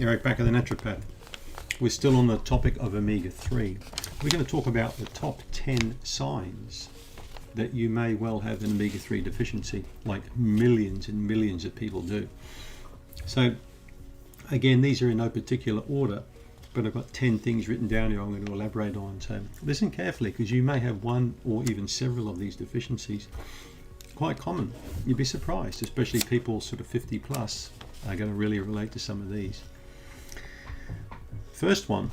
Eric Bakker, the naturopath. We're still on the topic of omega-3. We're going to talk about the top 10 signs that you may well have an omega-3 deficiency, like millions and millions of people do. So again, these are in no particular order, but I've got 10 things written down here I'm going to elaborate on. So listen carefully, because you may have one or even several of these deficiencies. Quite common. You'd be surprised, especially people sort of 50 plus are going to really relate to some of these. First one,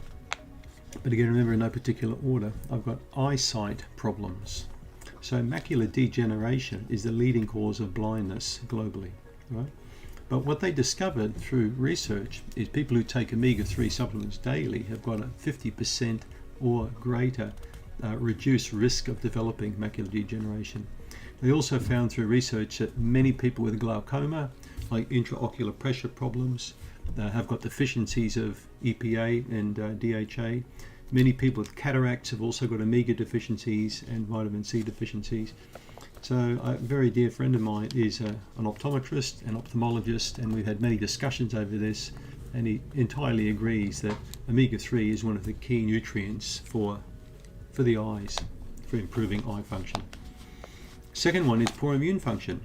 but again remember in no particular order, I've got eyesight problems. So macular degeneration is the leading cause of blindness globally, right? But what they discovered through research is people who take omega-3 supplements daily have got a 50% or greater reduced risk of developing macular degeneration. They also found through research that many people with glaucoma, like intraocular pressure problems, have got deficiencies of EPA and DHA. Many people with cataracts have also got omega deficiencies and vitamin C deficiencies. So a very dear friend of mine is an optometrist, an ophthalmologist, and we've had many discussions over this, and he entirely agrees that omega-3 is one of the key nutrients for the eyes, for improving eye function. Second one is poor immune function.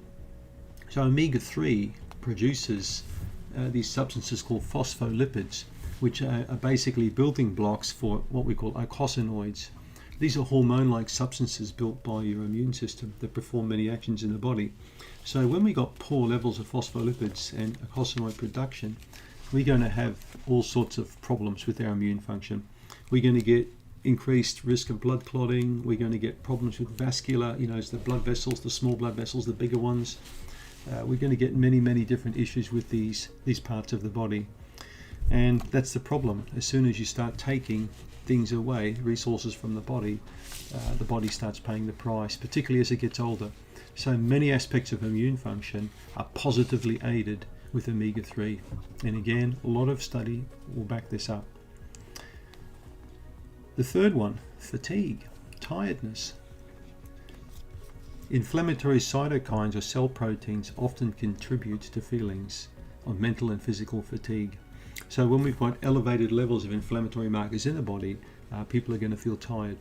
So omega-3 produces these substances called phospholipids, which are basically building blocks for what we call eicosanoids. These are hormone-like substances built by your immune system that perform many actions in the body. So when we got poor levels of phospholipids and eicosanoid production, we're going to have all sorts of problems with our immune function. We're going to get increased risk of blood clotting. We're going to get problems with vascular, it's the blood vessels, the small blood vessels, the bigger ones. We're going to get many different issues with these parts of the body. And that's the problem. As soon as you start taking things away, resources from the body starts paying the price, particularly as it gets older. So many aspects of immune function are positively aided with omega-3. And again, a lot of study will back this up. The third one, fatigue, tiredness. Inflammatory cytokines or cell proteins often contribute to feelings of mental and physical fatigue. So when we've got elevated levels of inflammatory markers in the body, people are going to feel tired.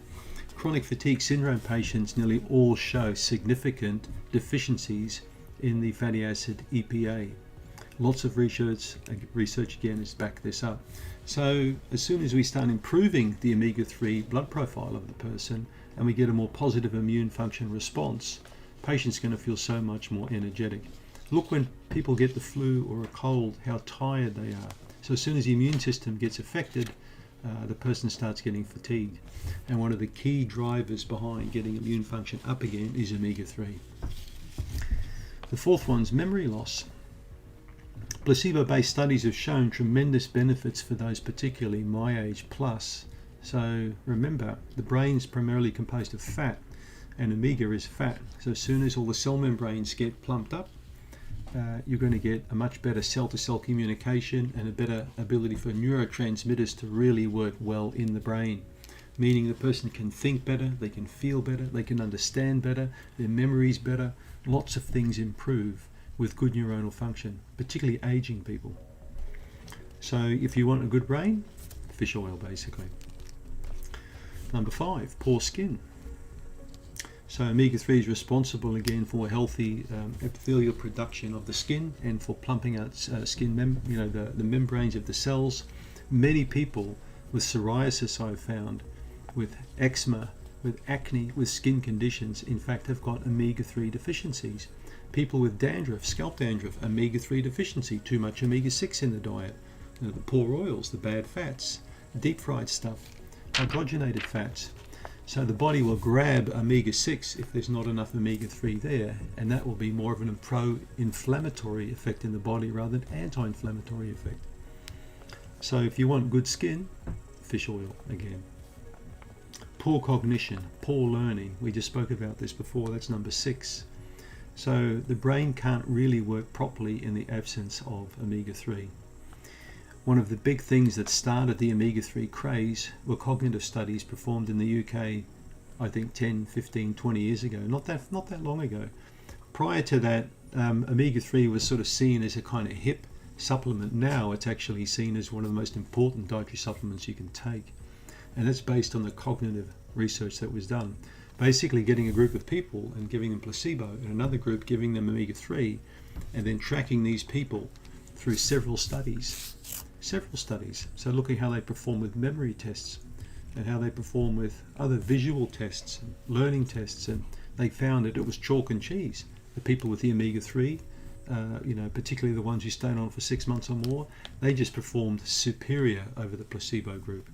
Chronic fatigue syndrome patients nearly all show significant deficiencies in the fatty acid EPA. Lots of research again has backed this up. So as soon as we start improving the omega-3 blood profile of the person and we get a more positive immune function response, patients are going to feel so much more energetic. Look, when people get the flu or a cold, how tired they are. So as soon as the immune system gets affected, the person starts getting fatigued. And one of the key drivers behind getting immune function up again is omega-3. The fourth one's memory loss. Placebo-based studies have shown tremendous benefits for those particularly my age plus. So remember, the brain's primarily composed of fat, and omega is fat. So as soon as all the cell membranes get plumped up, you're going to get a much better cell-to-cell communication and a better ability for neurotransmitters to really work well in the brain. Meaning the person can think better, they can feel better, they can understand better, their memory's better. Lots of things improve with good neuronal function, particularly aging people. So if you want a good brain, fish oil basically. Number 5, poor skin. So omega-3 is responsible again for healthy epithelial production of the skin and for plumping out skin, the membranes of the cells. Many people with psoriasis I've found, with eczema, with acne, with skin conditions, in fact have got omega-3 deficiencies. People with dandruff, scalp dandruff, omega-3 deficiency, too much omega-6 in the diet, the poor oils, the bad fats, deep fried stuff, hydrogenated fats. So the body will grab omega-6 if there's not enough omega-3 there, and that will be more of an pro-inflammatory effect in the body rather than anti-inflammatory effect. So if you want good skin, fish oil again. Poor cognition, poor learning. We just spoke about this before, that's number 6. So the brain can't really work properly in the absence of omega-3. One of the big things that started the omega-3 craze were cognitive studies performed in the UK, I think 10, 15, 20 years ago, not that long ago. Prior to that, omega-3 was sort of seen as a kind of hip supplement. Now it's actually seen as one of the most important dietary supplements you can take. And that's based on the cognitive research that was done. Basically getting a group of people and giving them placebo, and another group giving them omega-3, and then tracking these people through several studies. So looking how they perform with memory tests and how they perform with other visual tests, and learning tests, and they found that it was chalk and cheese. The people with the omega-3, particularly the ones who stayed on for 6 months or more, they just performed superior over the placebo group.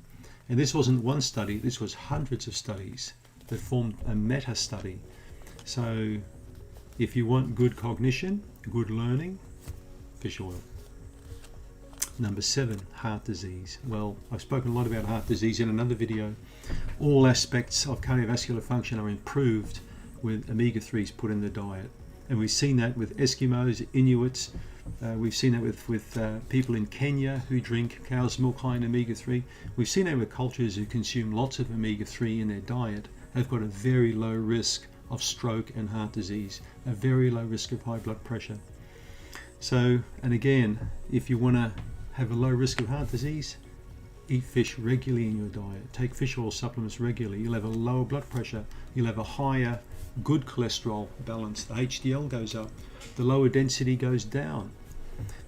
And this wasn't one study, this was hundreds of studies that formed a meta-study. So if you want good cognition, good learning, fish oil. Number 7, heart disease. Well, I've spoken a lot about heart disease in another video. All aspects of cardiovascular function are improved with omega-3s put in the diet. And we've seen that with Eskimos, Inuits. We've seen that with people in Kenya who drink cow's milk high in omega-3. We've seen that with cultures who consume lots of omega-3 in their diet have got a very low risk of stroke and heart disease, a very low risk of high blood pressure. So, and again, if you want to have a low risk of heart disease, eat fish regularly in your diet. Take fish oil supplements regularly. You'll have a lower blood pressure. You'll have a higher good cholesterol balance. The HDL goes up. The lower density goes down.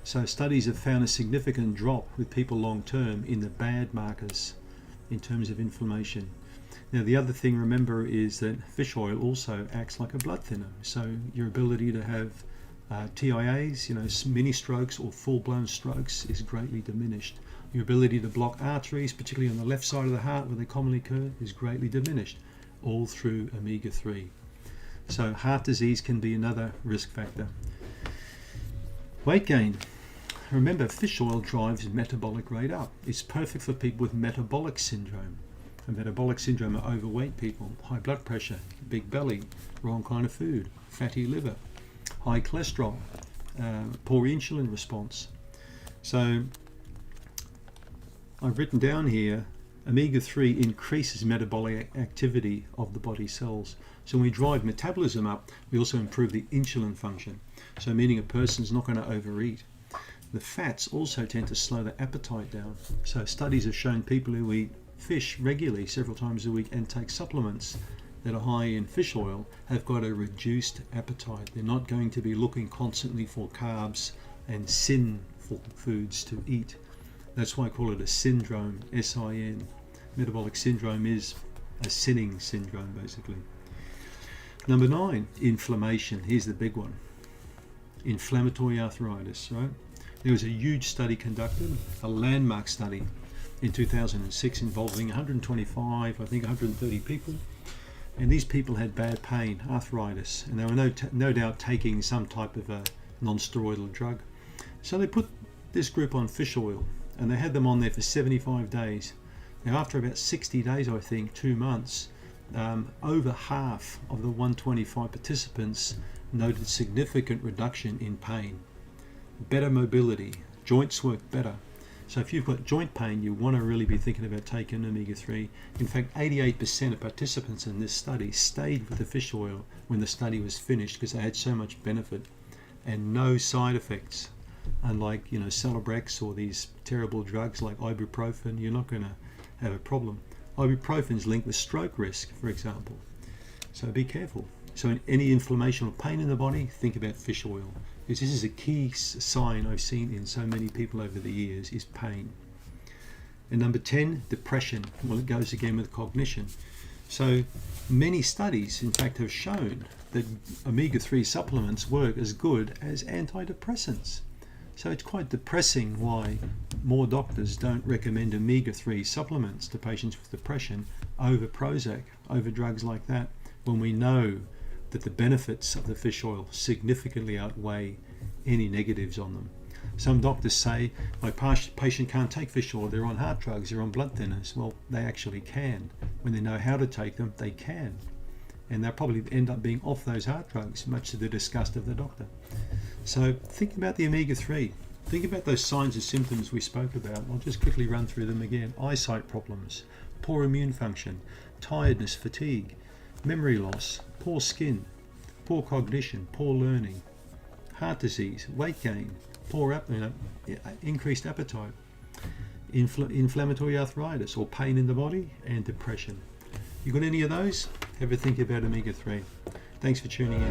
So studies have found a significant drop with people long term in the bad markers in terms of inflammation. Now the other thing, remember, is that fish oil also acts like a blood thinner. So your ability to have TIAs, mini strokes or full-blown strokes, is greatly diminished. Your ability to block arteries, particularly on the left side of the heart where they commonly occur, is greatly diminished, all through omega-3. So heart disease can be another risk factor. Weight gain. Remember, fish oil drives metabolic rate up. It's perfect for people with metabolic syndrome. And metabolic syndrome are overweight people, high blood pressure, big belly, wrong kind of food, fatty liver, high cholesterol, poor insulin response. So I've written down here, omega-3 increases metabolic activity of the body cells. So when we drive metabolism up, we also improve the insulin function. So meaning a person's not going to overeat. The fats also tend to slow the appetite down. So studies have shown people who eat fish regularly several times a week and take supplements that are high in fish oil have got a reduced appetite. They're not going to be looking constantly for carbs and sinful foods to eat. That's why I call it a syndrome, S-I-N. Metabolic syndrome is a sinning syndrome, basically. Number 9, inflammation. Here's the big one. Inflammatory arthritis, right? There was a huge study conducted, a landmark study in 2006 involving 125, I think 130 people. And these people had bad pain, arthritis, and they were no doubt taking some type of a non-steroidal drug. So they put this group on fish oil, and they had them on there for 75 days. Now after about 60 days, I think, 2 months, over half of the 125 participants noted significant reduction in pain, better mobility, joints work better. So if you've got joint pain, you want to really be thinking about taking omega-3. In fact, 88% of participants in this study stayed with the fish oil when the study was finished because they had so much benefit and no side effects. Unlike, Celebrex or these terrible drugs like ibuprofen, you're not going to have a problem. Ibuprofen is linked with stroke risk, for example. So be careful. So in any inflammation or pain in the body, think about fish oil. Because this is a key sign I've seen in so many people over the years, is pain. And number 10, depression. Well, it goes again with cognition. So many studies, in fact, have shown that omega-3 supplements work as good as antidepressants. So it's quite depressing why more doctors don't recommend omega-3 supplements to patients with depression over Prozac, over drugs like that, when we know that the benefits of the fish oil significantly outweigh any negatives on them. Some doctors say, my patient can't take fish oil, they're on heart drugs, they're on blood thinners. Well, they actually can. When they know how to take them, they can. And they'll probably end up being off those heart drugs, much to the disgust of the doctor. So think about the omega-3. Think about those signs and symptoms we spoke about. I'll just quickly run through them again. Eyesight problems, poor immune function, tiredness, fatigue, memory loss, poor skin, poor cognition, poor learning, heart disease, weight gain, increased appetite, inflammatory arthritis or pain in the body, and depression. You got any of those? Have a think about omega-3. Thanks for tuning in.